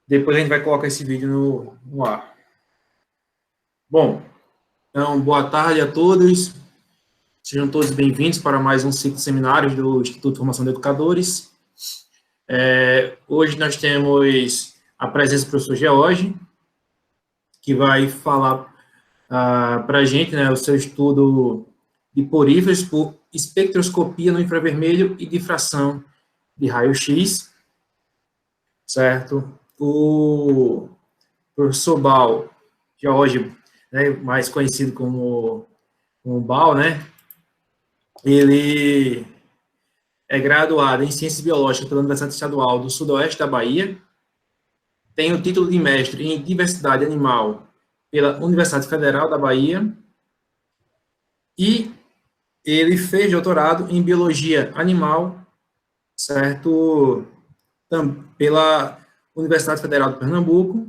Depois a gente vai colocar esse vídeo no ar. Bom, então, boa tarde a todos. Sejam todos bem-vindos para mais um ciclo de seminários do Instituto de Formação de Educadores. Hoje nós temos a presença do professor George, que vai falar para a gente, né, o seu estudo de poríferos por espectroscopia no infravermelho e difração de raio-x, certo? O professor Bal, George, né, mais conhecido como Bal, né, ele é graduado em Ciências Biológicas pela Universidade Estadual do Sudoeste da Bahia, tem o título de mestre em Diversidade Animal pela Universidade Federal da Bahia e ele fez doutorado em Biologia Animal, certo, pela Universidade Federal de Pernambuco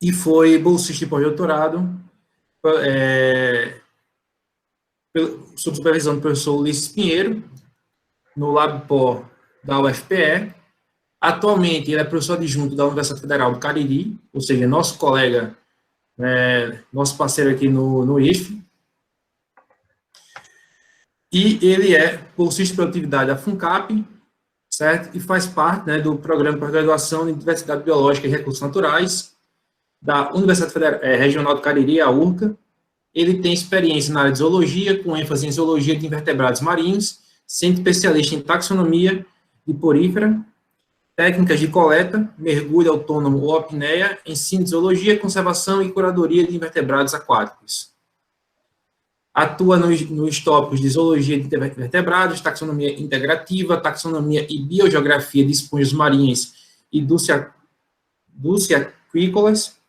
e foi bolsista de pós-doutorado sob supervisão do professor Ulisses Pinheiro, no LabPor da UFPE. Atualmente, ele é professor adjunto da Universidade Federal do Cariri, ou seja, nosso colega, nosso parceiro aqui no IFE. E ele é bolsista de produtividade da FUNCAP, certo? E faz parte, né, do programa de pós-graduação em Diversidade Biológica e Recursos Naturais da Universidade Regional do Cariri, a URCA. Ele tem experiência na área de zoologia, com ênfase em zoologia de invertebrados marinhos, sendo especialista em taxonomia de porífera, técnicas de coleta, mergulho autônomo ou apneia, ensino de zoologia, conservação e curadoria de invertebrados aquáticos. Atua nos tópicos de zoologia de invertebrados, taxonomia integrativa, taxonomia e biogeografia de esponjas marinhas e dulciaquícolas,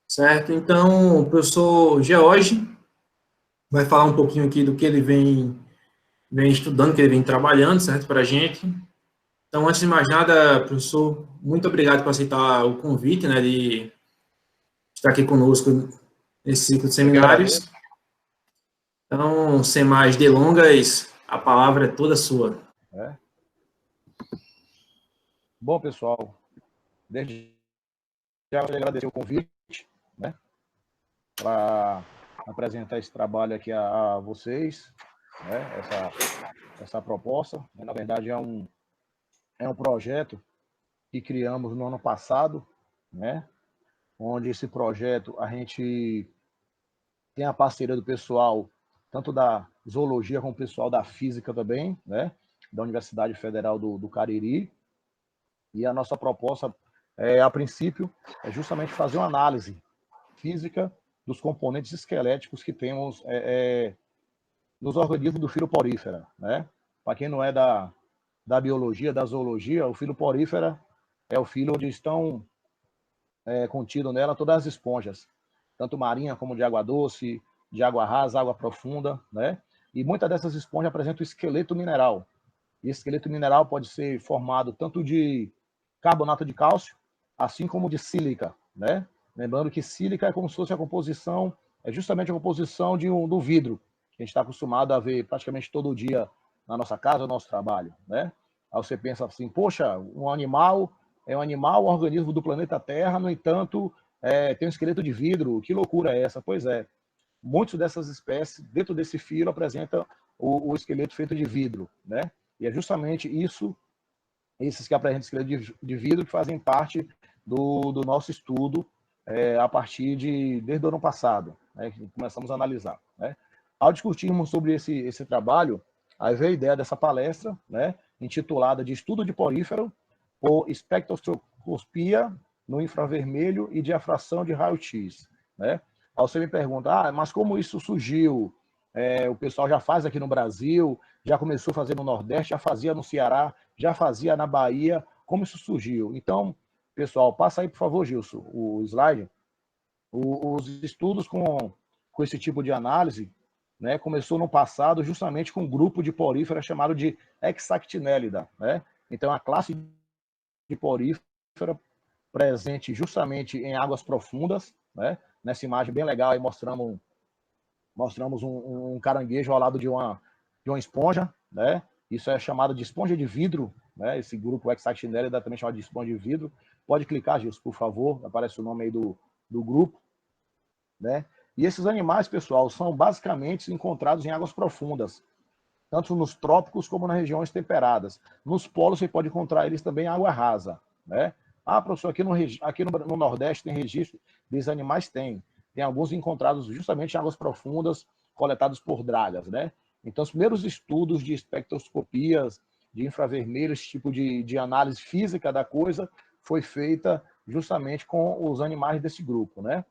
certo? Então, o professor George vai falar um pouquinho aqui do que ele vem estudando, que ele vem trabalhando, certo, para a gente. Então, antes de mais nada, professor, muito obrigado por aceitar o convite, né, de estar aqui conosco nesse ciclo de seminários. Então, sem mais delongas, a palavra é toda sua. Bom, pessoal, desde já eu agradecer o convite, né, para apresentar esse trabalho aqui a vocês, né, essa proposta. Na verdade, é um projeto que criamos no ano passado, né, onde esse projeto a gente tem a parceria do pessoal, tanto da zoologia como o pessoal da física também, né, da Universidade Federal do Cariri. E a nossa proposta, a princípio, é justamente fazer uma análise física dos componentes esqueléticos que temos nos organismos do filo porífera, né? Para quem não é da biologia, da zoologia, o filo porífera é o filo onde estão contido nela todas as esponjas, tanto marinha como de água doce, de água rasa, água profunda, né? E muitas dessas esponjas apresentam esqueleto mineral. E esse esqueleto mineral pode ser formado tanto de carbonato de cálcio, assim como de sílica, né? Lembrando que sílica é como se fosse a composição, é justamente a composição do vidro, que a gente está acostumado a ver praticamente todo dia na nossa casa, no nosso trabalho, né? Aí você pensa assim, poxa, um animal é um organismo do planeta Terra, no entanto, tem um esqueleto de vidro, que loucura é essa? Pois é, muitas dessas espécies, dentro desse filo, apresentam o esqueleto feito de vidro, né? E é justamente isso, esses que apresentam esqueleto de vidro, que fazem parte do nosso estudo a partir desde o ano passado, né, que começamos a analisar, né? Ao discutirmos sobre esse trabalho, aí veio a ideia dessa palestra, né, intitulada de Estudo de Porífero por Espectroscopia no Infravermelho e Difração de Raio-X, né? Aí você me pergunta, mas como isso surgiu? O pessoal já faz aqui no Brasil, já começou a fazer no Nordeste, já fazia no Ceará, já fazia na Bahia, como isso surgiu? Então, pessoal, passa aí, por favor, Gilson, o slide. Os estudos com esse tipo de análise, né, começou no passado justamente com um grupo de porífera chamado de Hexactinellida, né? Então, a classe de porífera presente justamente em águas profundas, né? Nessa imagem bem legal aí mostramos um caranguejo ao lado de uma esponja, né? Isso é chamado de esponja de vidro, né? Esse grupo Hexactinella, também chamado de esponja de vidro. Pode clicar, Gilson, por favor, aparece o nome aí do grupo, né? E esses animais, pessoal, são basicamente encontrados em águas profundas, tanto nos trópicos como nas regiões temperadas. Nos polos você pode encontrar eles também em água rasa, né? Ah, professor, aqui no Nordeste tem registro desses animais? Tem. Tem alguns encontrados justamente em águas profundas, coletados por dragas, né? Então, os primeiros estudos de espectroscopias, de infravermelho, esse tipo de análise física da coisa, foi feita justamente com os animais desse grupo, né?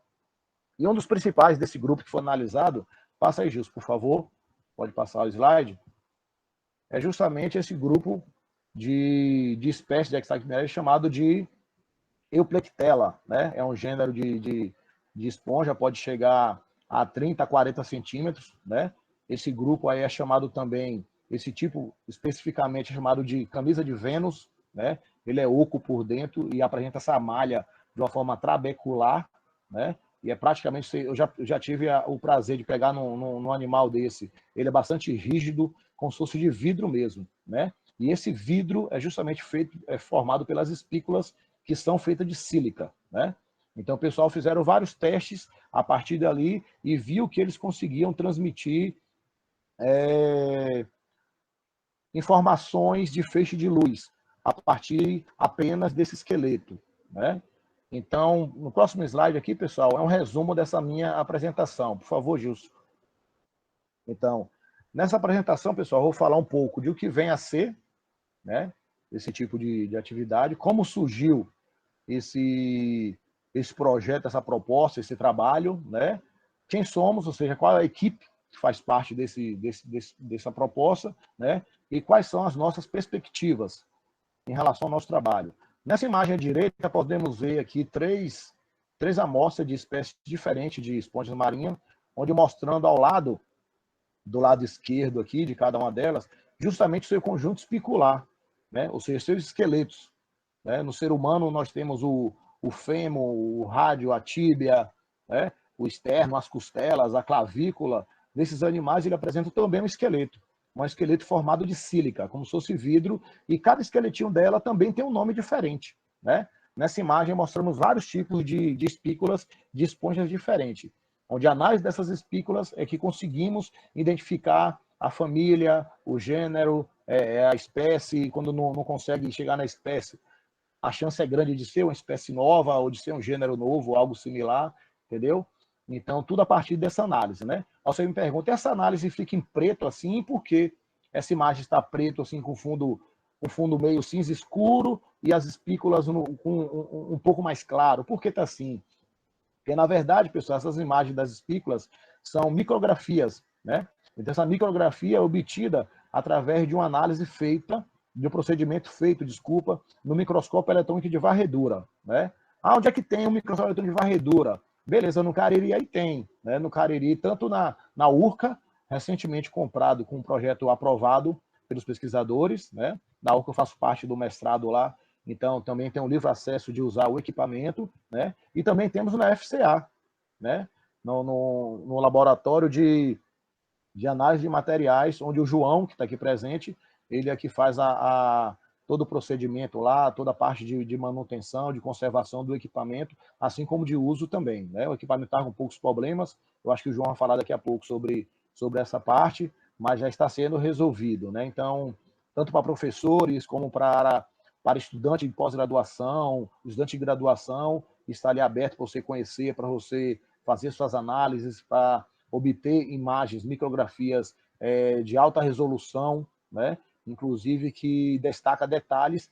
E um dos principais desse grupo que foi analisado, passa aí, Gilson, por favor, pode passar o slide, é justamente esse grupo de espécies de Hexactinella chamado de Euplectella, né? É um gênero de esponja, pode chegar a 30 a 40 centímetros, né? Esse grupo aí é chamado também, esse tipo especificamente é chamado de camisa de Vênus, né? Ele é oco por dentro e apresenta essa malha de uma forma trabecular, né? E é praticamente, eu já tive o prazer de pegar num animal desse, ele é bastante rígido, como se fosse de vidro mesmo, né? E esse vidro é justamente formado pelas espículas que são feitas de sílica, né? Então, o pessoal fizeram vários testes a partir dali e viu que eles conseguiam transmitir informações de feixe de luz a partir apenas desse esqueleto, né? Então, no próximo slide aqui, pessoal, é um resumo dessa minha apresentação. Por favor, Gilson. Então, nessa apresentação, pessoal, eu vou falar um pouco de o que vem a ser, né, esse tipo de atividade, como surgiu esse projeto, essa proposta, esse trabalho, né? Quem somos, ou seja, qual é a equipe que faz parte dessa proposta, né? E quais são as nossas perspectivas em relação ao nosso trabalho. Nessa imagem à direita, podemos ver aqui três amostras de espécies diferentes de esponjas marinhas, onde mostrando ao lado, do lado esquerdo aqui, de cada uma delas, justamente o seu conjunto espicular, né? Ou seja, seus esqueletos. Né? No ser humano, nós temos o fêmur, o rádio, a tíbia, né? O externo, as costelas, a clavícula. Desses animais, ele apresenta também um esqueleto formado de sílica, como se fosse vidro, e cada esqueletinho dela também tem um nome diferente. Né? Nessa imagem, mostramos vários tipos de espículas de esponjas diferentes, onde a análise dessas espículas é que conseguimos identificar a família, o gênero, a espécie, quando não consegue chegar na espécie, a chance é grande de ser uma espécie nova ou de ser um gênero novo, algo similar, entendeu? Então, tudo a partir dessa análise, né? Aí você me pergunta, essa análise fica em preto assim, por que essa imagem está preto assim, com fundo meio cinza escuro e as espículas com um pouco mais claro? Por que está assim? Porque, na verdade, pessoal, essas imagens das espículas são micrografias, né? Então, essa micrografia é obtida através de uma análise feita, de um procedimento feito, desculpa, no microscópio eletrônico de varredura, né? Ah, onde é que tem um microscópio eletrônico de varredura? Beleza, no Cariri aí tem, né? No Cariri, tanto na URCA, recentemente comprado com um projeto aprovado pelos pesquisadores, né? Na URCA eu faço parte do mestrado lá, então também tem um livre acesso de usar o equipamento, né? E também temos na FCA, né? No laboratório de análise de materiais, onde o João, que está aqui presente, ele é que faz todo o procedimento lá, toda a parte de manutenção, de conservação do equipamento, assim como de uso também. Né? O equipamento está com poucos problemas, eu acho que o João vai falar daqui a pouco sobre essa parte, mas já está sendo resolvido. Né? Então, tanto para professores como para estudante de pós-graduação, estudante de graduação, está ali aberto para você conhecer, para você fazer suas análises, para obter imagens, micrografias de alta resolução, né? Inclusive que destaca detalhes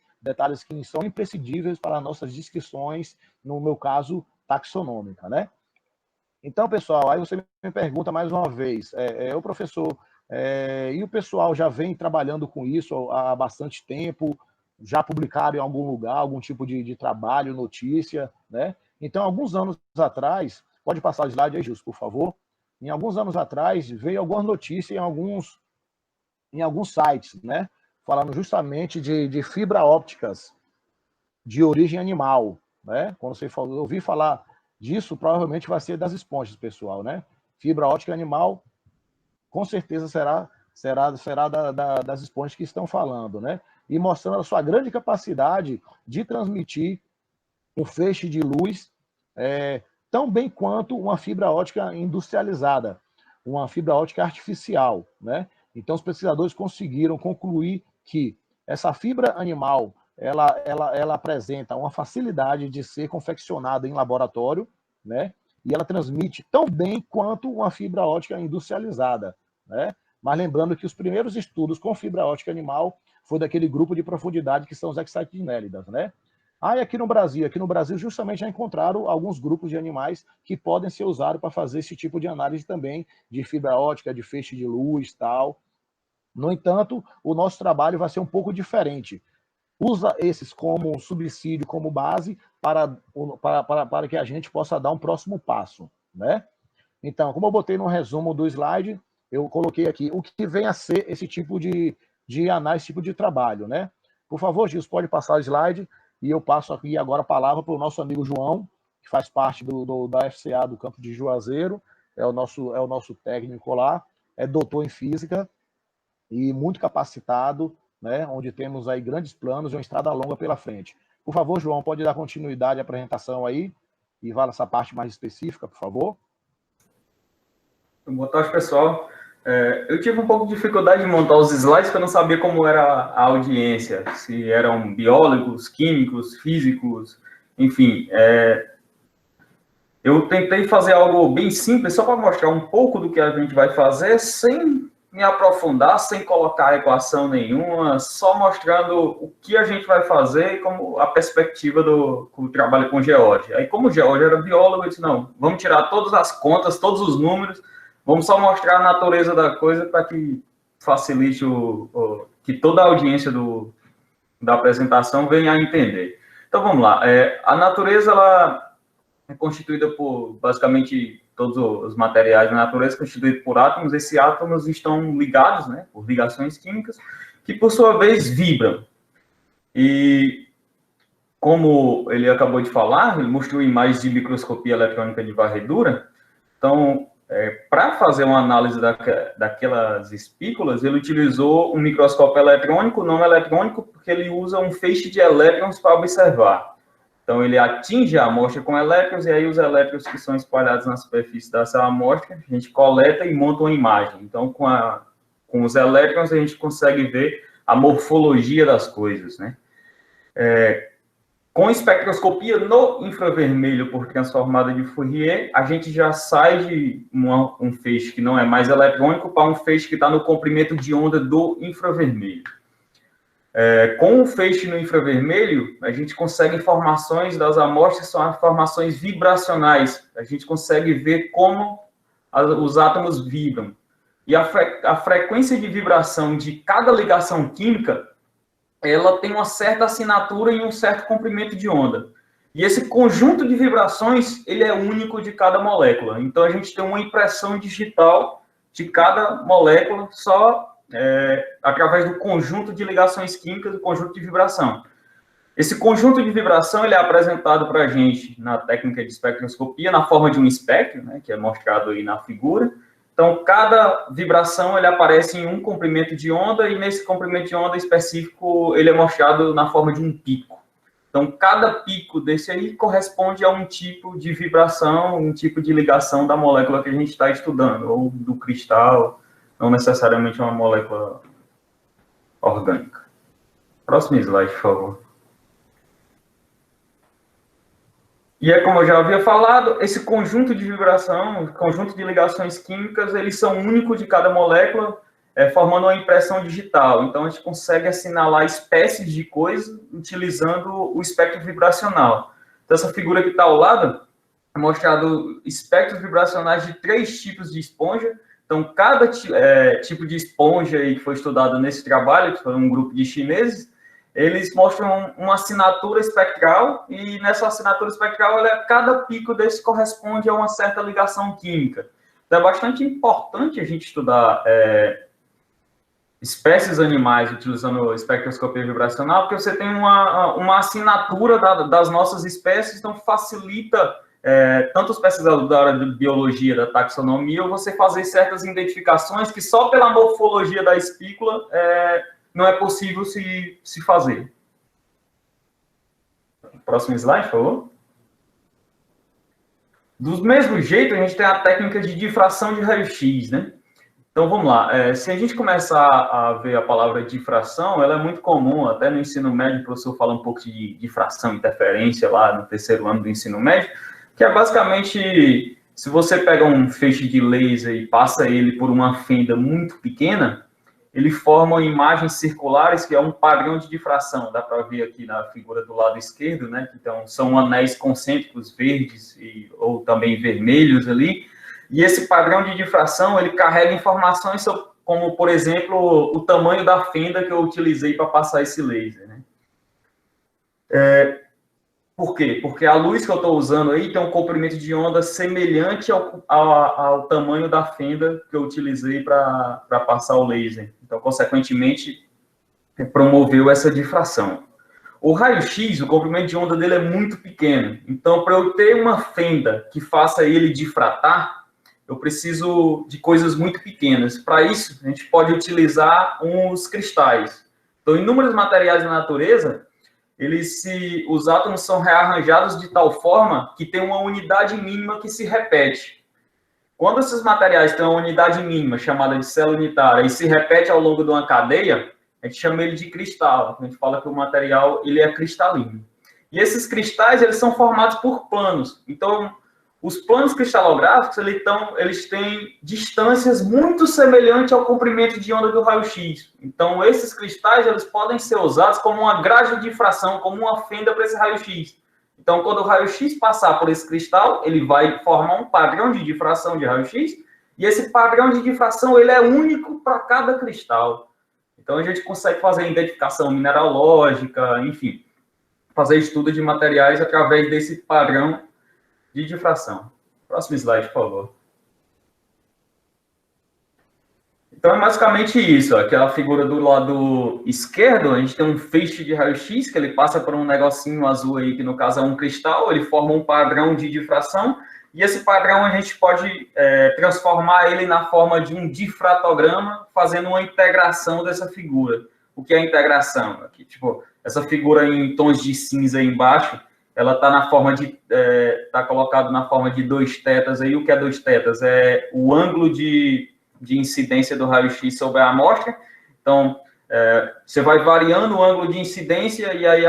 que são imprescindíveis para nossas descrições, no meu caso, taxonômica, né? Então, pessoal, aí você me pergunta mais uma vez, o professor, e o pessoal já vem trabalhando com isso há bastante tempo, já publicaram em algum lugar, algum tipo de trabalho, notícia, né? Então, alguns anos atrás, pode passar o slide aí, Gilson, por favor, em alguns anos atrás, veio algumas notícias em alguns sites, né? Falando justamente de fibra ópticas de origem animal, né? Quando você ouvir falar disso, provavelmente vai ser das esponjas, pessoal, né? Fibra óptica animal, com certeza será das esponjas que estão falando, né? e mostrando a sua grande capacidade de transmitir um feixe de luz tão bem quanto uma fibra ótica industrializada, uma fibra ótica artificial, né? Então, os pesquisadores conseguiram concluir que essa fibra animal ela apresenta uma facilidade de ser confeccionada em laboratório, né? E ela transmite tão bem quanto uma fibra ótica industrializada, né? Mas lembrando que os primeiros estudos com fibra ótica animal foi daquele grupo de profundidade que são os excitednélidas, né? E aqui no Brasil justamente já encontraram alguns grupos de animais que podem ser usados para fazer esse tipo de análise também de fibra ótica, de feixe de luz e tal. No entanto, o nosso trabalho vai ser um pouco diferente. Usa esses como subsídio, como base, para que a gente possa dar um próximo passo, né? Então, como eu botei no resumo do slide, eu coloquei aqui o que vem a ser esse tipo de análise, esse tipo de trabalho, né? Por favor, Gilson, pode passar o slide, e eu passo aqui agora a palavra para o nosso amigo João, que faz parte da FCA do campo de Juazeiro, é o nosso técnico lá, é doutor em física e muito capacitado, né, onde temos aí grandes planos e uma estrada longa pela frente. Por favor, João, pode dar continuidade à apresentação aí e vá nessa parte mais específica, por favor. Boa tarde, pessoal. Eu tive um pouco de dificuldade de montar os slides, porque eu não sabia como era a audiência, se eram biólogos, químicos, físicos, enfim. Eu tentei fazer algo bem simples, só para mostrar um pouco do que a gente vai fazer, sem me aprofundar, sem colocar equação nenhuma, só mostrando o que a gente vai fazer e como a perspectiva do trabalho com George. Aí, como o George era biólogo, eu disse, não, vamos tirar todas as contas, todos os números, vamos só mostrar a natureza da coisa para que facilite que toda a audiência da apresentação venha a entender. Então, vamos lá. A natureza, ela é constituída por, basicamente, todos os materiais da natureza constituídos por átomos. Esses átomos estão ligados, né, por ligações químicas, que, por sua vez, vibram. E, como ele acabou de falar, ele mostrou imagens de microscopia eletrônica de varredura. Então, para fazer uma análise daquelas espículas, ele utilizou um microscópio eletrônico, não eletrônico, porque ele usa um feixe de elétrons para observar. Então, ele atinge a amostra com elétrons, e aí os elétrons que são espalhados na superfície dessa amostra, a gente coleta e monta uma imagem. Então, com os elétrons, a gente consegue ver a morfologia das coisas, né? Com espectroscopia no infravermelho por transformada de Fourier, a gente já sai de um feixe que não é mais eletrônico para um feixe que está no comprimento de onda do infravermelho. Com o feixe no infravermelho, a gente consegue informações das amostras, são informações vibracionais. A gente consegue ver como os átomos vibram. E a frequência de vibração de cada ligação química, ela tem uma certa assinatura em um certo comprimento de onda. E esse conjunto de vibrações, ele é único de cada molécula. Então, a gente tem uma impressão digital de cada molécula só através do conjunto de ligações químicas, do conjunto de vibração. Esse conjunto de vibração, ele é apresentado para a gente na técnica de espectroscopia, na forma de um espectro, né, que é mostrado aí na figura. Então, cada vibração, ele aparece em um comprimento de onda, e nesse comprimento de onda específico, ele é mostrado na forma de um pico. Então, cada pico desse aí corresponde a um tipo de vibração, um tipo de ligação da molécula que a gente está estudando, ou do cristal, não necessariamente uma molécula orgânica. Próximo slide, por favor. E como eu já havia falado, esse conjunto de vibração, conjunto de ligações químicas, eles são únicos de cada molécula, formando uma impressão digital. Então, a gente consegue assinalar espécies de coisas utilizando o espectro vibracional. Então, essa figura que está ao lado é mostrado espectros vibracionais de 3 tipos de esponja. Então, cada tipo de esponja aí que foi estudado nesse trabalho, que foi um grupo de chineses, eles mostram uma assinatura espectral, e nessa assinatura espectral, cada pico desse corresponde a uma certa ligação química. Então, é bastante importante a gente estudar espécies animais utilizando espectroscopia vibracional, porque você tem uma assinatura das nossas espécies, então facilita tanto os pesquisadores da área de biologia, da taxonomia, ou você fazer certas identificações que só pela morfologia da espícula não é possível se fazer. Próximo slide, por favor. Do mesmo jeito, a gente tem a técnica de difração de raio-x, né? Então, vamos lá. Se a gente começar a ver a palavra difração, ela é muito comum, até no ensino médio, o professor fala um pouco de difração, interferência, lá no terceiro ano do ensino médio, que é basicamente, se você pega um feixe de laser e passa ele por uma fenda muito pequena, ele forma imagens circulares, que é um padrão de difração. Dá para ver aqui na figura do lado esquerdo, né? Então, são anéis concêntricos verdes ou também vermelhos ali. E esse padrão de difração, ele carrega informações como, por exemplo, o tamanho da fenda que eu utilizei para passar esse laser, né? Por quê? Porque a luz que eu estou usando aí tem um comprimento de onda semelhante ao tamanho da fenda que eu utilizei para passar o laser. Então, consequentemente, promoveu essa difração. O raio-x, o comprimento de onda dele é muito pequeno. Então, para eu ter uma fenda que faça ele difratar, eu preciso de coisas muito pequenas. Para isso, a gente pode utilizar uns cristais. Então, inúmeros materiais na natureza, os átomos são rearranjados de tal forma que tem uma unidade mínima que se repete. Quando esses materiais têm uma unidade mínima, chamada de célula unitária, e se repete ao longo de uma cadeia, a gente chama ele de cristal. A gente fala que o material ele é cristalino. E esses cristais eles são formados por planos. Então, os planos cristalográficos eles têm distâncias muito semelhantes ao comprimento de onda do raio-x. Então, esses cristais eles podem ser usados como uma grade de difração, como uma fenda para esse raio-x. Então, quando o raio-x passar por esse cristal, ele vai formar um padrão de difração de raio-x, e esse padrão de difração ele é único para cada cristal. Então, a gente consegue fazer identificação mineralógica, enfim, fazer estudo de materiais através desse padrão de difração. Próximo slide, por favor. Então, é basicamente isso. Aquela figura do lado esquerdo, a gente tem um feixe de raio-x, que ele passa por um negocinho azul aí, que no caso é um cristal, ele forma um padrão de difração, e esse padrão a gente pode transformar ele na forma de um difratograma, fazendo uma integração dessa figura. O que é a integração? Aqui, tipo, essa figura em tons de cinza aí embaixo, ela está na forma de tá colocado na forma de 2 tetas aí. O que é 2 tetas? É o ângulo de incidência do raio-x sobre a amostra. Então, você vai variando o ângulo de incidência e aí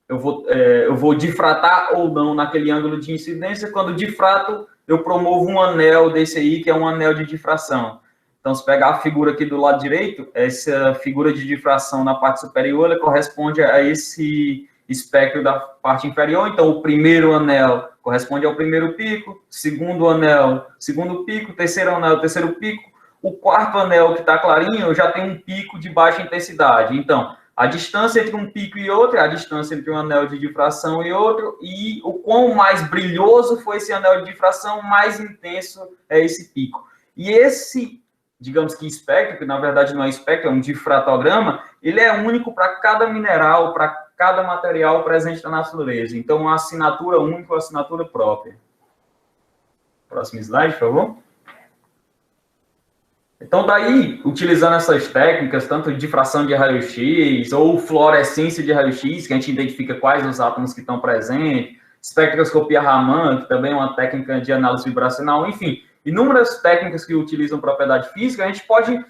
eu vou difratar ou não naquele ângulo de incidência. Quando difrato, eu promovo um anel desse aí, que é um anel de difração. Então, se pegar a figura aqui do lado direito, essa figura de difração na parte superior, ela corresponde a esse espectro da parte inferior. Então, o primeiro anel corresponde ao primeiro pico, segundo anel, segundo pico, terceiro anel, terceiro pico. O quarto anel, que está clarinho, já tem um pico de baixa intensidade. Então, a distância entre um pico e outro é a distância entre um anel de difração e outro, e o quão mais brilhoso foi esse anel de difração, mais intenso é esse pico. E esse, digamos que espectro, que na verdade não é espectro, é um difratograma, ele é único para cada mineral, para cada material presente na natureza. Então, uma assinatura única, uma assinatura própria. Próximo slide, por favor. Então, daí, utilizando essas técnicas, tanto de difração de raio-x ou fluorescência de raio-x, que a gente identifica quais os átomos que estão presentes, espectroscopia Raman, que também é uma técnica de análise vibracional, enfim, inúmeras técnicas que utilizam propriedade física, a gente pode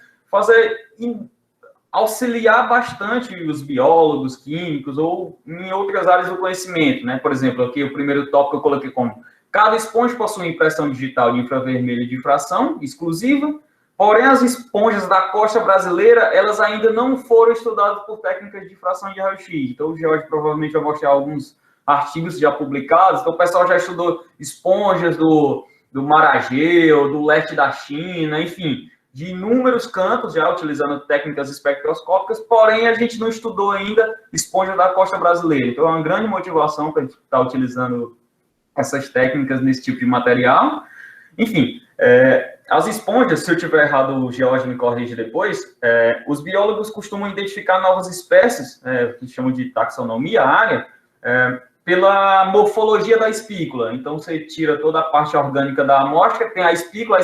auxiliar bastante os biólogos, químicos ou em outras áreas do conhecimento, né? Por exemplo, aqui o primeiro tópico eu coloquei como: cada esponja possui impressão digital de infravermelho e difração exclusiva, porém as esponjas da costa brasileira, elas ainda não foram estudadas por técnicas de difração de raio-x. Então o George provavelmente vai mostrar alguns artigos já publicados. Então o pessoal já estudou esponjas do Mar Egeu, do leste da China, enfim, de inúmeros campos, já utilizando técnicas espectroscópicas, porém a gente não estudou ainda esponja da costa brasileira. Então é uma grande motivação para a gente estar utilizando essas técnicas nesse tipo de material. Enfim, as esponjas, se eu tiver errado, o George me corrige depois, os biólogos costumam identificar novas espécies, que chamam de taxonomia área, pela morfologia da espícula. Então, você tira toda a parte orgânica da amostra, tem a espícula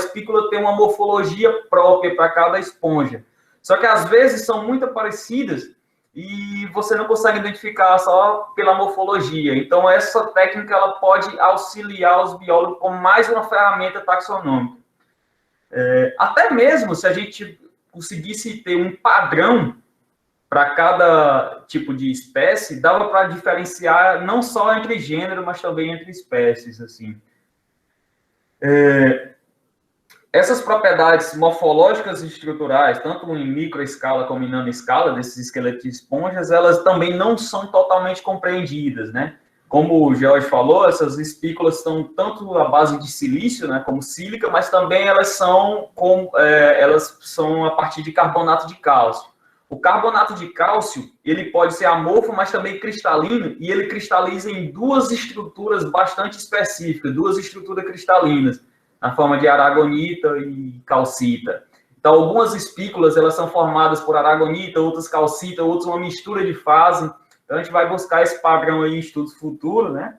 tem uma morfologia própria para cada esponja. Só que às vezes são muito parecidas e você não consegue identificar só pela morfologia. Então, essa técnica ela pode auxiliar os biólogos como mais uma ferramenta taxonômica. Até mesmo se a gente conseguisse ter um padrão para cada tipo de espécie, dava para diferenciar não só entre gênero, mas também entre espécies, assim. Essas propriedades morfológicas e estruturais, tanto em microescala como em nanoescala, desses esqueletos de esponjas, elas também não são totalmente compreendidas, né? Como o George falou, essas espículas são tanto à base de silício, né, como sílica, mas também elas são a partir de carbonato de cálcio. O carbonato de cálcio, ele pode ser amorfo, mas também cristalino, e ele cristaliza em duas estruturas bastante específicas, duas estruturas cristalinas, na forma de aragonita e calcita. Então, algumas espículas, elas são formadas por aragonita, outras calcita, outras uma mistura de fase. Então, a gente vai buscar esse padrão aí em estudos futuros, né?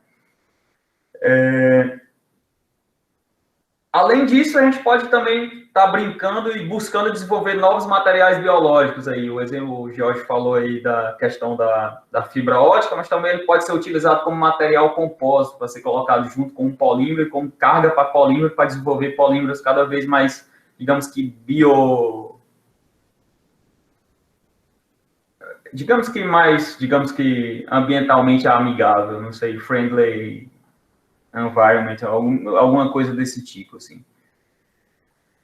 Além disso, a gente pode também estar brincando e buscando desenvolver novos materiais biológicos aí. O exemplo, o Jorge falou aí da questão da fibra ótica, mas também ele pode ser utilizado como material compósito, para ser colocado junto com um polímero, como carga para polímero, para desenvolver polímeros cada vez mais, digamos que digamos que ambientalmente amigável, não sei, friendly environment, alguma coisa desse tipo, assim.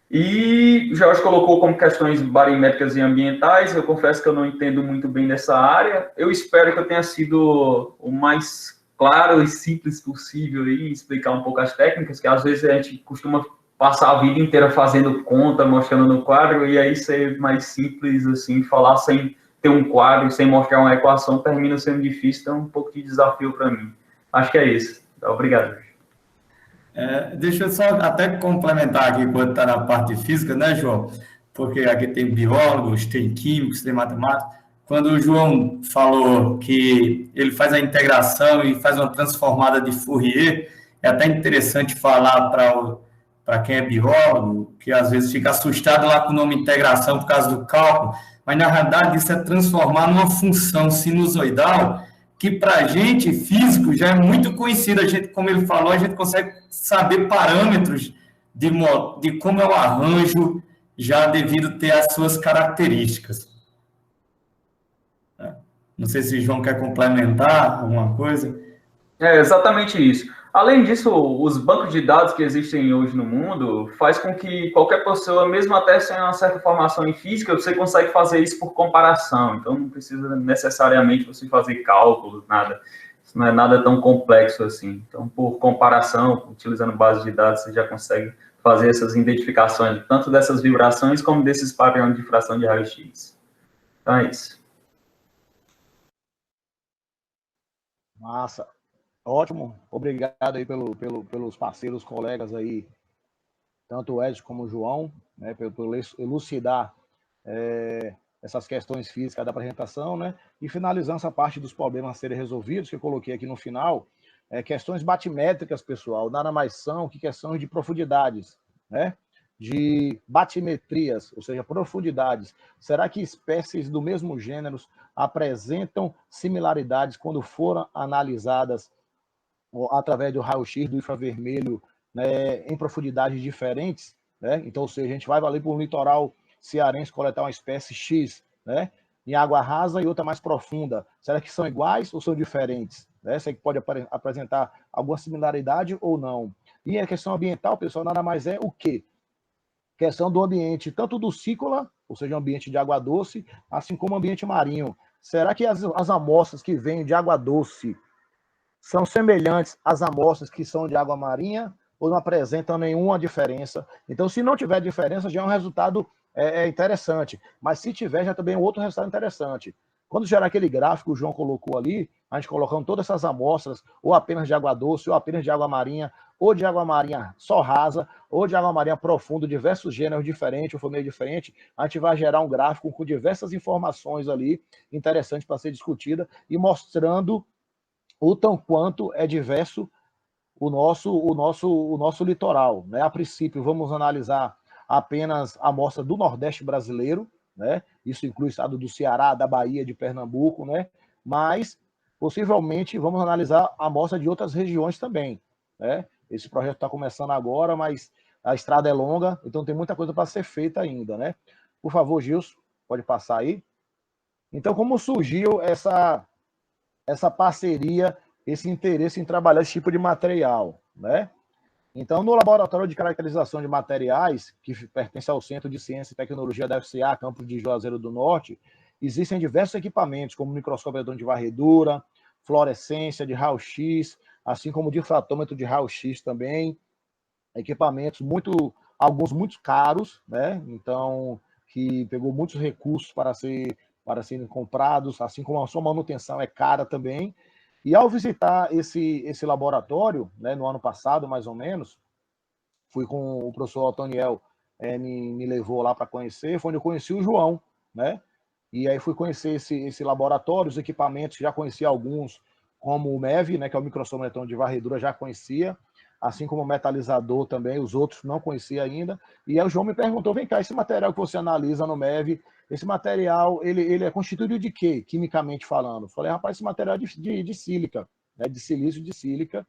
E o Jorge colocou como questões barimétricas e ambientais. Eu confesso que eu não entendo muito bem dessa área. Eu espero que eu tenha sido o mais claro e simples possível aí, explicar um pouco as técnicas, que às vezes a gente costuma passar a vida inteira fazendo conta, mostrando no quadro, e aí ser mais simples, assim, falar sem ter um quadro, sem mostrar uma equação, termina sendo difícil, então é um pouco de desafio para mim. Acho que é isso. Obrigado. Deixa eu só até complementar aqui, quando está na parte física, né, João? Porque aqui tem biólogos, tem químicos, tem matemáticos. Quando o João falou que ele faz a integração e faz uma transformada de Fourier, é até interessante falar para quem é biólogo, que às vezes fica assustado lá com o nome integração por causa do cálculo, mas na realidade isso é transformar numa função sinusoidal que para a gente, físico, já é muito conhecido. A gente, como ele falou, a gente consegue saber parâmetros de como é o arranjo, já devido ter as suas características. Não sei se o João quer complementar alguma coisa. É exatamente isso. Além disso, os bancos de dados que existem hoje no mundo faz com que qualquer pessoa, mesmo até sem uma certa formação em física, você consegue fazer isso por comparação. Então, não precisa necessariamente você fazer cálculos, nada. Isso não é nada tão complexo assim. Então, por comparação, utilizando base de dados, você já consegue fazer essas identificações, tanto dessas vibrações como desses padrões de fração de raio-x. Então, é isso. Massa. Ótimo, obrigado aí pelos parceiros, colegas aí, tanto o Edson como o João, né, por elucidar essas questões físicas da apresentação, né, e finalizando essa parte dos problemas a serem resolvidos, que eu coloquei aqui no final, questões batimétricas, pessoal, nada mais são que questões de profundidades, né, de batimetrias, ou seja, profundidades. Será que espécies do mesmo gênero apresentam similaridades quando foram analisadas através do raio-x, do infravermelho, né, em profundidades diferentes, né? Então, ou seja, a gente vai ali para um litoral cearense coletar uma espécie X, né, em água rasa e outra mais profunda. Será que são iguais ou são diferentes? Né? Isso aí pode apresentar alguma similaridade ou não. E a questão ambiental, pessoal, nada mais é o quê? Questão do ambiente, tanto do cícola, ou seja, ambiente de água doce, assim como ambiente marinho. Será que as amostras que vêm de água doce são semelhantes às amostras que são de água marinha ou não apresentam nenhuma diferença? Então, se não tiver diferença, já é um resultado interessante. Mas se tiver, já também é um outro resultado interessante. Quando gerar aquele gráfico que o João colocou ali, a gente colocando todas essas amostras, ou apenas de água doce, ou apenas de água marinha, ou de água marinha só rasa, ou de água marinha profunda, diversos gêneros diferentes, ou formeio diferente, a gente vai gerar um gráfico com diversas informações ali, interessantes para ser discutida, e mostrando o tão quanto é diverso o nosso litoral, né? A princípio, vamos analisar apenas a amostra do Nordeste brasileiro, né? Isso inclui o estado do Ceará, da Bahia, de Pernambuco, né? Mas, possivelmente, vamos analisar a amostra de outras regiões também, né? Esse projeto está começando agora, mas a estrada é longa, então tem muita coisa para ser feita ainda, né? Por favor, Gilson, pode passar aí. Então, como surgiu essa parceria, esse interesse em trabalhar esse tipo de material, né? Então, no Laboratório de Caracterização de Materiais, que pertence ao Centro de Ciência e Tecnologia da FCA, campus de Juazeiro do Norte, existem diversos equipamentos, como microscópio eletrônico de varredura, fluorescência de raio-x, assim como difratômetro de raio-x também, equipamentos alguns muito caros, né? Então, que pegou muitos recursos para serem comprados, assim como a sua manutenção é cara também. E ao visitar esse laboratório, né, no ano passado, mais ou menos, fui com o professor Otoniel, me levou lá para conhecer, foi onde eu conheci o João, né? E aí fui conhecer esse laboratório, os equipamentos, já conhecia alguns, como o MEV, né, que é o microscópio de varredura, já conhecia, assim como o metalizador também, os outros não conhecia ainda. E aí o João me perguntou, vem cá, esse material que você analisa no MEV, esse material, ele é constituído de quê, quimicamente falando? Falei, rapaz, esse material é de sílica, né, de silício de sílica.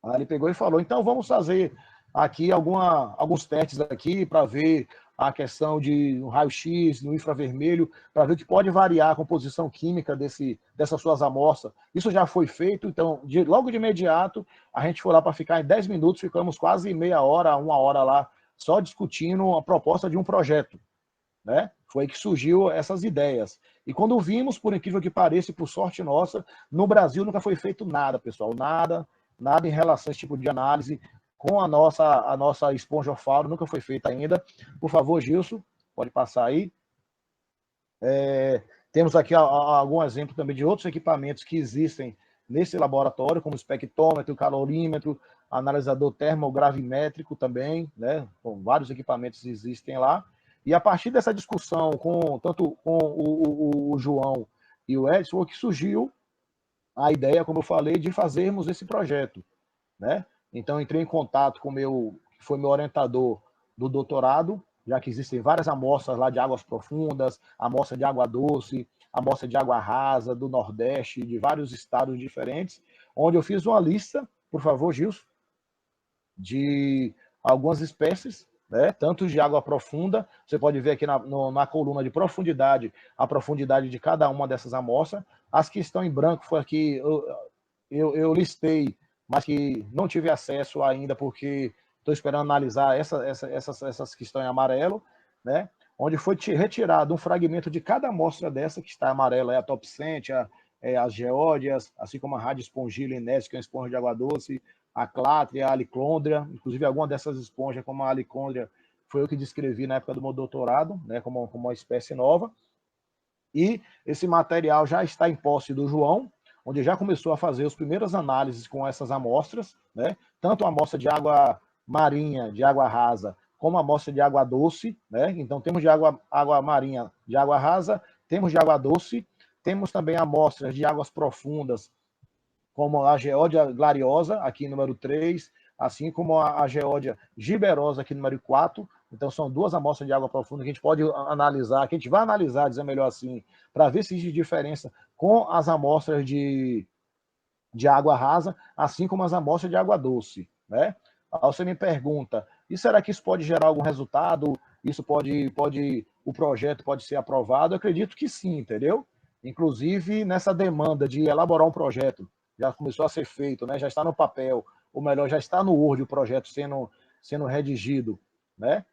Aí ele pegou e falou, então vamos fazer aqui alguns testes aqui para ver a questão de um raio-x, no infravermelho, para ver que pode variar a composição química dessas suas amostras. Isso já foi feito, então, logo de imediato, a gente foi lá para ficar em 10 minutos, ficamos quase meia hora, 1 hora lá, só discutindo a proposta de um projeto, né? Foi aí que surgiu essas ideias. E quando vimos, por incrível que pareça, e por sorte nossa, no Brasil nunca foi feito nada, pessoal, nada em relação a esse tipo de análise com a nossa esponjofalo, nunca foi feita ainda. Por favor, Gilson, pode passar aí. Temos aqui algum exemplo também de outros equipamentos que existem nesse laboratório, como espectrômetro, calorímetro, analisador termogravimétrico também, né? Bom, vários equipamentos existem lá. E a partir dessa discussão tanto com o João e o Edson, que surgiu a ideia, como eu falei, de fazermos esse projeto, né? Então, entrei em contato com que foi meu orientador do doutorado, já que existem várias amostras lá de águas profundas, amostra de água doce, amostra de água rasa, do Nordeste, de vários estados diferentes, onde eu fiz uma lista, por favor, Gilson, de algumas espécies, né, tanto de água profunda, você pode ver aqui na coluna de profundidade, a profundidade de cada uma dessas amostras. As que estão em branco foi aqui, eu listei, mas que não tive acesso ainda, porque estou esperando analisar essas que estão em amarelo, né, onde foi retirado um fragmento de cada amostra dessa, que está amarela, é a Top Cent, as geódias, assim como a Rádio Espongila Inés, que é uma esponja de água doce, a clátria, a alicôndria, inclusive alguma dessas esponjas, como a alicôndria, foi eu que descrevi na época do meu doutorado, né, como uma espécie nova. E esse material já está em posse do João, onde já começou a fazer as primeiras análises com essas amostras, né, tanto a amostra de água marinha, de água rasa, como a amostra de água doce, né? Então temos de água marinha, de água rasa, temos de água doce, temos também amostras de águas profundas, como a geódia glariosa, aqui número 3, assim como a geódia giberosa, aqui número 4. Então, são duas amostras de água profunda que a gente pode analisar, que a gente vai analisar, dizer melhor assim, para ver se existe diferença com as amostras de água rasa, assim como as amostras de água doce, né? Aí você me pergunta, e será que isso pode gerar algum resultado? Isso o projeto pode ser aprovado? Eu acredito que sim, entendeu? Inclusive, nessa demanda de elaborar um projeto, já começou a ser feito, né? Já está no papel, ou melhor, já está no Word o projeto sendo redigido, né?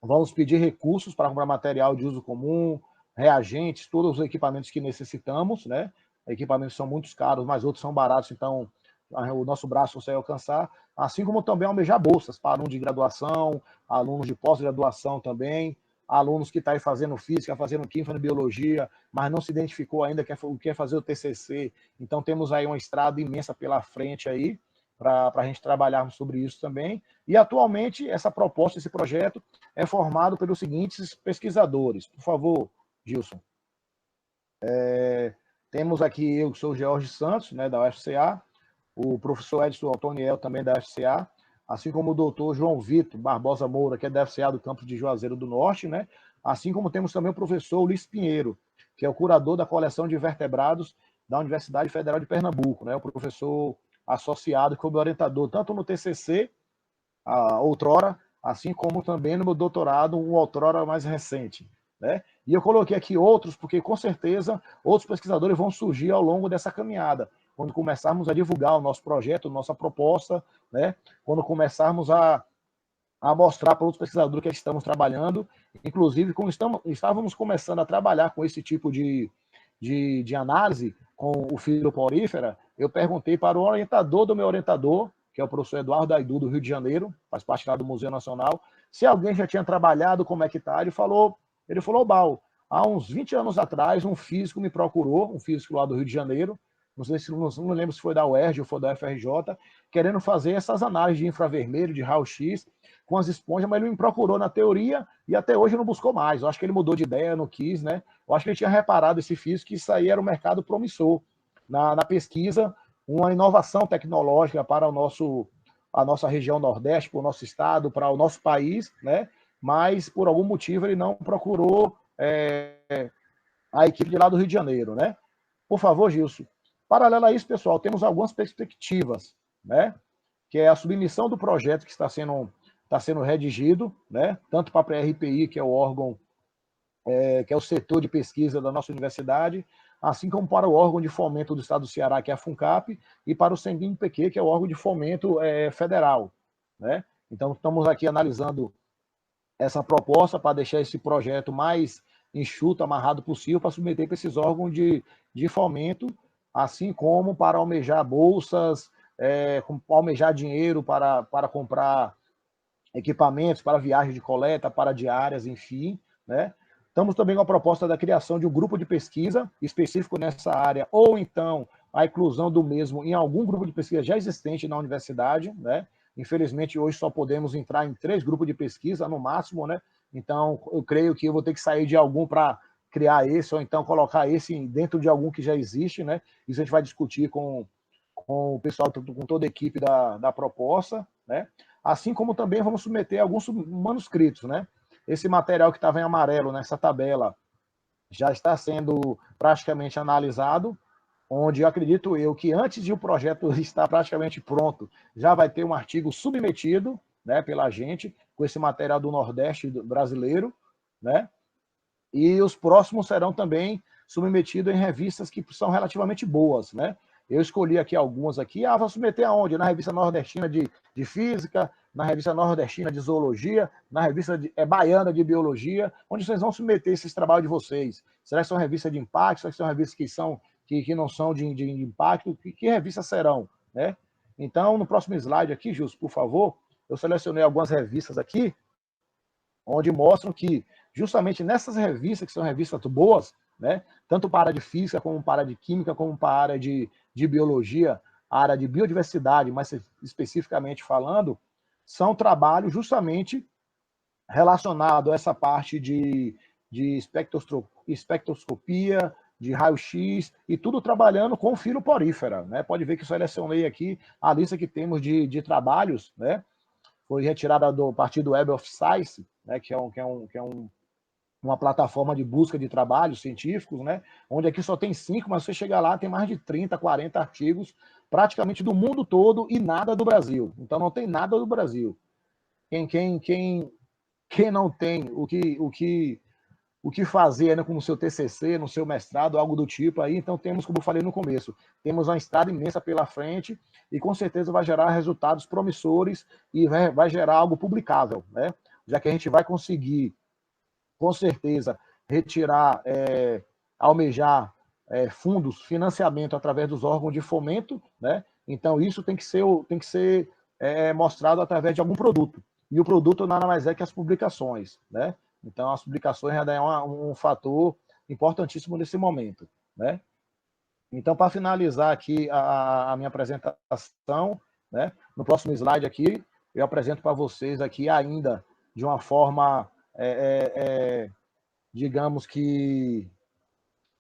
Vamos pedir recursos para comprar material de uso comum, reagentes, todos os equipamentos que necessitamos, né? Equipamentos são muito caros, mas outros são baratos, então o nosso braço consegue alcançar, assim como também almejar bolsas para alunos de graduação, alunos de pós-graduação também, alunos que estão aí fazendo física, fazendo química, fazendo biologia, mas não se identificou ainda, quer fazer o TCC. Então, temos aí uma estrada imensa pela frente aí, para a gente trabalharmos sobre isso também. E, atualmente, essa proposta, esse projeto, é formado pelos seguintes pesquisadores. Por favor, Gilson. Temos aqui eu, que sou o George Santos, né, da UFCA, o professor Edson Otoniel, também da UFCA, assim como o doutor João Vitor Barbosa Moura, que é da FCA do campus de Juazeiro do Norte, né? assim como temos também o professor Ulisses Pinheiro, que é o curador da coleção de vertebrados da Universidade Federal de Pernambuco, né? O professor associado como orientador, tanto no TCC, outrora, assim como também no meu doutorado, um outrora mais recente, né? E eu coloquei aqui outros, porque com certeza outros pesquisadores vão surgir ao longo dessa caminhada, quando começarmos a divulgar o nosso projeto, nossa proposta, né? Quando começarmos a mostrar para outros pesquisadores que estamos trabalhando, inclusive, como estávamos começando a trabalhar com esse tipo de análise, com o filo porífera, eu perguntei para o orientador do meu orientador, que é o professor Eduardo Aidu, do Rio de Janeiro, faz parte lá do Museu Nacional, se alguém já tinha trabalhado, como é que está. Ele falou, Bal, há uns 20 anos atrás, um físico me procurou, um físico lá do Rio de Janeiro, não lembro se foi da UERJ ou foi da UFRJ, querendo fazer essas análises de infravermelho, de raio-x, com as esponjas, mas ele me procurou na teoria e até hoje não buscou mais. Eu acho que ele mudou de ideia, não quis, né? Eu acho que ele tinha reparado, esse físico, que isso aí era um mercado promissor na pesquisa, uma inovação tecnológica para a nossa região Nordeste, para o nosso estado, para o nosso país, né? Mas, por algum motivo, ele não procurou a equipe de lá do Rio de Janeiro, né? Por favor, Gilson. Paralelo a isso, pessoal, temos algumas perspectivas, né? Que é a submissão do projeto que está sendo redigido, né? Tanto para a PRPI, que é o órgão, que é o setor de pesquisa da nossa universidade, assim como para o órgão de fomento do estado do Ceará, que é a FUNCAP, e para o SENBIM-PQ, que é o órgão de fomento federal, né? Então, estamos aqui analisando essa proposta para deixar esse projeto mais enxuto, amarrado possível, para submeter para esses órgãos de fomento, assim como para almejar bolsas, almejar dinheiro para comprar equipamentos, para viagem de coleta, para diárias, enfim, né? Estamos também com a proposta da criação de um grupo de pesquisa específico nessa área, ou então a inclusão do mesmo em algum grupo de pesquisa já existente na universidade, né? Infelizmente, hoje só podemos entrar em 3 grupos de pesquisa, no máximo, né? Então, eu creio que eu vou ter que sair de algum para criar esse, ou então colocar esse dentro de algum que já existe, né? Isso a gente vai discutir com o pessoal, com toda a equipe da proposta, né? Assim como também vamos submeter alguns manuscritos, né? Esse material que estava em amarelo nessa tabela já está sendo praticamente analisado, onde eu acredito que antes de o projeto estar praticamente pronto, já vai ter um artigo submetido, né, pela gente, com esse material do Nordeste brasileiro, né? E os próximos serão também submetidos em revistas que são relativamente boas, né? Eu escolhi aqui algumas aqui. Vou submeter aonde? Na revista nordestina de Física, na revista nordestina de Zoologia, na revista baiana de Biologia, onde vocês vão submeter esses trabalhos de vocês. Será que são revistas de impacto? Será que são revistas que não são de impacto? Que revistas serão, né? Então, no próximo slide aqui, Justo, por favor, eu selecionei algumas revistas aqui, onde mostram que, justamente nessas revistas, que são revistas boas, né, tanto para a área de física, como para a área de química, como para a área de biologia, a área de biodiversidade, mais especificamente falando, são trabalhos justamente relacionados a essa parte de espectroscopia, de raio-x, e tudo trabalhando com filo porífera, né? Pode ver que eu selecionei aqui a lista que temos de trabalhos, né? Foi retirada do partido Web of Science, né, que é uma plataforma de busca de trabalhos científicos, né, onde aqui só tem 5, mas você chega lá, tem mais de 30, 40 artigos, praticamente do mundo todo e nada do Brasil. Então não tem nada do Brasil. Quem não tem o que fazer, né, como no seu TCC, no seu mestrado, algo do tipo aí, então temos, como eu falei no começo, temos uma estrada imensa pela frente e com certeza vai gerar resultados promissores e vai gerar algo publicável, né? Já que a gente vai conseguir, com certeza, retirar, almejar fundos, financiamento através dos órgãos de fomento, né? Então isso tem que ser mostrado através de algum produto. E o produto nada mais é que as publicações, né? Então, as publicações já é um fator importantíssimo nesse momento, né? Então, para finalizar aqui a minha apresentação, né, no próximo slide aqui, eu apresento para vocês aqui ainda de uma forma, digamos que,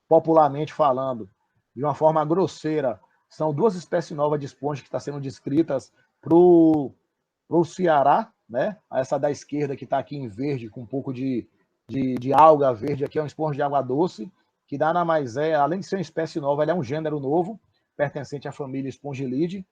popularmente falando, de uma forma grosseira, são 2 espécies novas de esponja que estão sendo descritas para o Ceará, né? Essa da esquerda que está aqui em verde, com um pouco de de alga verde aqui, é uma esponja de água doce, que nada mais é, além de ser uma espécie nova, ela é um gênero novo, pertencente à família Spongilidae.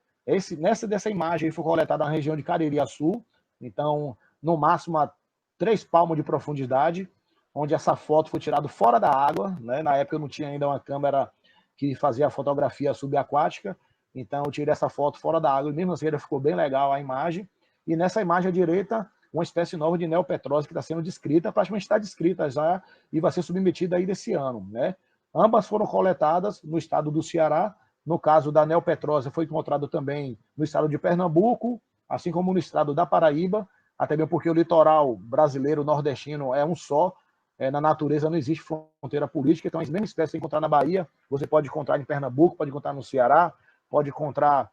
Dessa imagem foi coletada na região de Caririaçu, então, no máximo a 3 palmos de profundidade, onde essa foto foi tirada fora da água, né? Na época eu não tinha ainda uma câmera que fazia a fotografia subaquática, então eu tirei essa foto fora da água, e mesmo assim ficou bem legal a imagem. E nessa imagem à direita, uma espécie nova de neopetrose que está sendo descrita, praticamente está descrita já, e vai ser submetida aí desse ano, né? Ambas foram coletadas no estado do Ceará. No caso da neopetrose, foi encontrado também no estado de Pernambuco, assim como no estado da Paraíba, até mesmo porque o litoral brasileiro nordestino é um só, na natureza não existe fronteira política, então as mesmas espécies que você encontrar na Bahia, você pode encontrar em Pernambuco, pode encontrar no Ceará, pode encontrar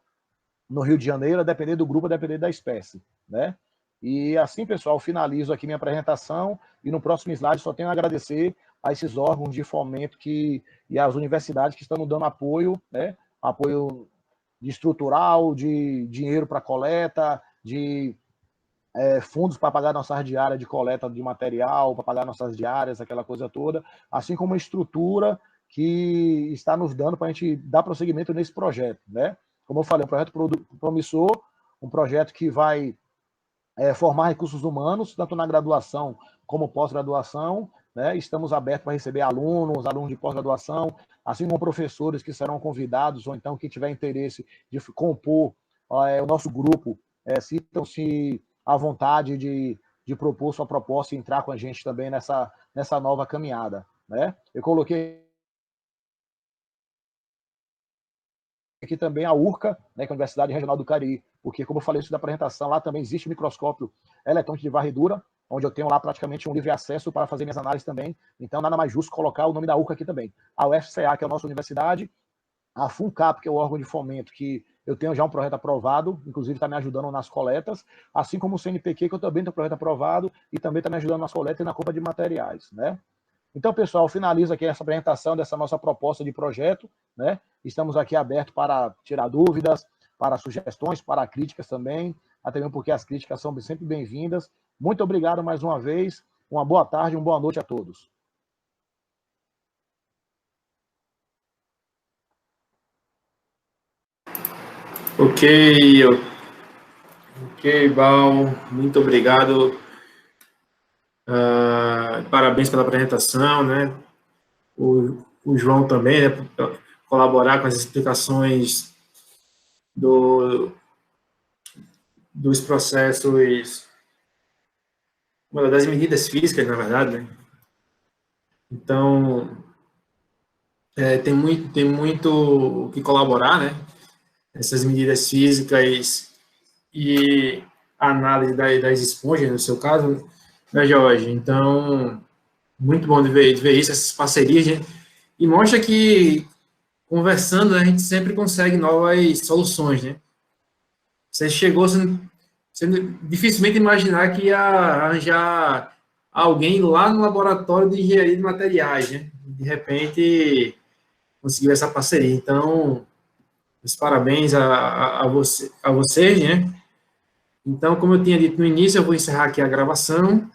no Rio de Janeiro, a depender do grupo, a depender da espécie, né? E assim, pessoal, finalizo aqui minha apresentação, e no próximo slide só tenho a agradecer a esses órgãos de fomento e às universidades que estão nos dando apoio, né? Apoio de estrutural, de dinheiro para coleta, de fundos para pagar nossas diárias de coleta de material, para pagar nossas diárias, aquela coisa toda, assim como a estrutura que está nos dando para a gente dar prosseguimento nesse projeto, né? Como eu falei, um projeto promissor, um projeto que vai formar recursos humanos, tanto na graduação como pós-graduação, né? Estamos abertos para receber alunos de pós-graduação, assim como professores que serão convidados, ou então quem tiver interesse de compor o nosso grupo, sintam-se à vontade de propor sua proposta e entrar com a gente também nessa nova caminhada, né? Eu coloquei aqui também a URCA, né, que é a Universidade Regional do Cariri, porque, como eu falei isso da apresentação, lá também existe um microscópio eletrônico de varredura, onde eu tenho lá praticamente um livre acesso para fazer minhas análises também, então nada mais justo colocar o nome da URCA aqui também. A UFCA, que é a nossa universidade, a FUNCAP, que é o órgão de fomento, que eu tenho já um projeto aprovado, inclusive está me ajudando nas coletas, assim como o CNPq, que eu também tenho um projeto aprovado e também está me ajudando nas coletas e na compra de materiais, né? Então, pessoal, finalizo aqui essa apresentação dessa nossa proposta de projeto, né? Estamos aqui abertos para tirar dúvidas, para sugestões, para críticas também, até mesmo porque as críticas são sempre bem-vindas. Muito obrigado mais uma vez, uma boa tarde, uma boa noite a todos. Ok, Bal, muito obrigado. Parabéns pela apresentação, né? O João também, né, por colaborar com as explicações dos processos, das medidas físicas, na verdade, né? Então, tem muito o que colaborar, né? Essas medidas físicas e a análise das esponjas, no seu caso, né, Jorge? Então, muito bom de ver isso, essas parcerias, né? E mostra que, conversando, a gente sempre consegue novas soluções, né? Você chegou, você dificilmente imaginar que ia arranjar alguém lá no laboratório de engenharia de materiais, né? De repente, conseguiu essa parceria. Então, os parabéns a vocês, né? Então, como eu tinha dito no início, eu vou encerrar aqui a gravação.